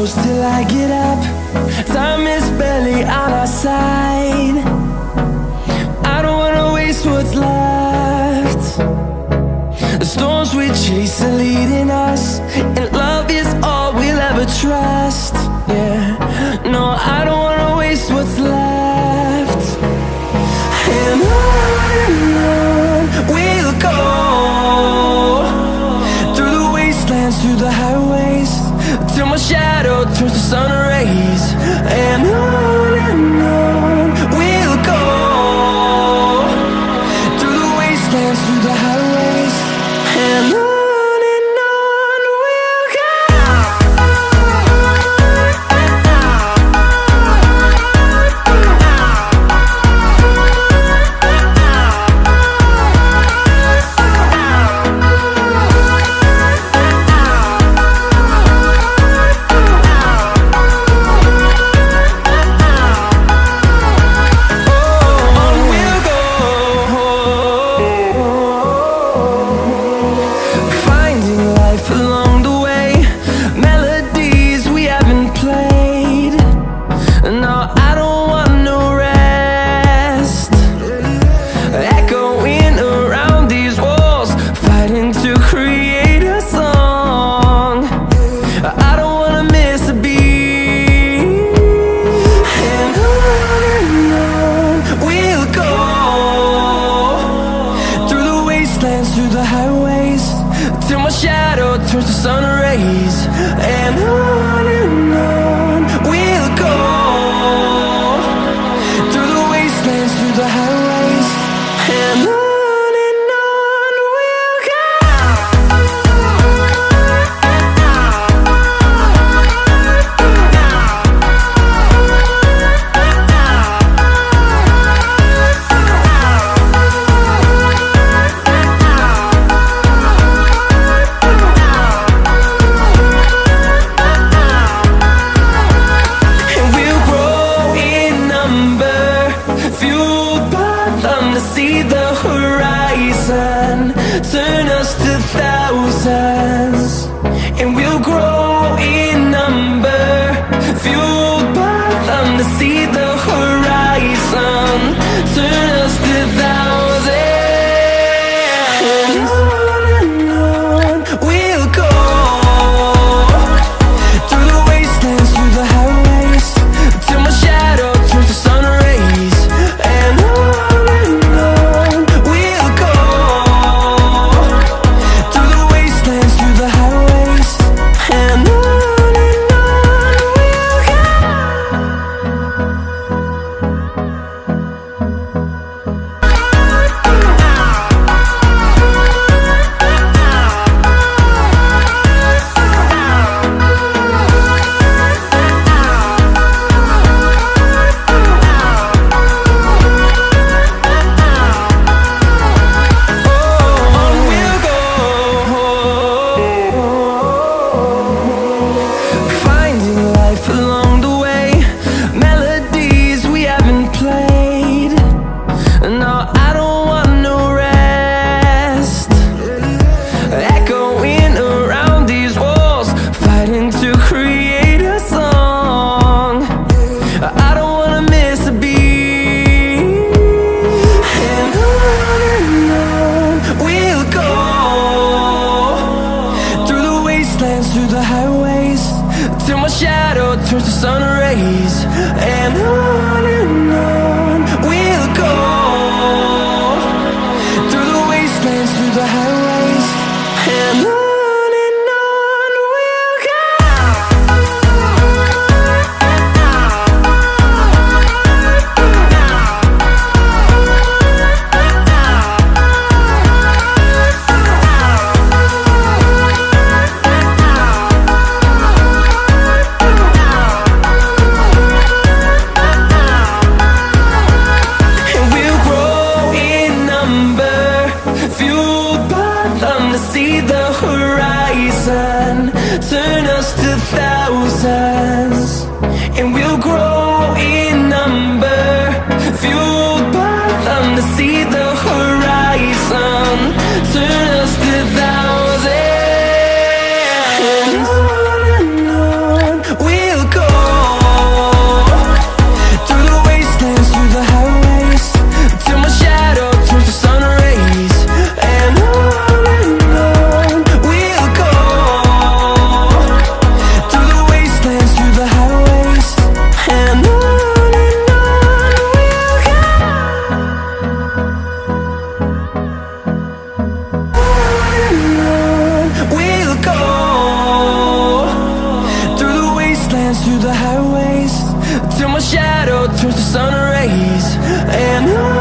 close till I get up. Time is barely on our side. I don't wanna waste what's left. The storms we chase are leading us, and love is all we'll ever trust. Yeah, no, I don't wanna waste what's left. And on we'll go, through the wastelands, through the highways, till my shadow turns to sun rays. And on we'll go, through the wastelands, through the highways, and on we'll go. Through the highways, till my shadow turns to sun rays. And on we'll go, through the wastelands, through the highways, and on we'll go. To see the horizon turn us to thousands, and we'll grow in number, fueled by them. To see the horizon turn us to thousands, and on we'll go, through the wastelands, through the highways, till my shadow turns to sun rays. And through the highways, till my shadow turns to sun rays. And on we'll go, through the wastelands, through the highways, and on. and on.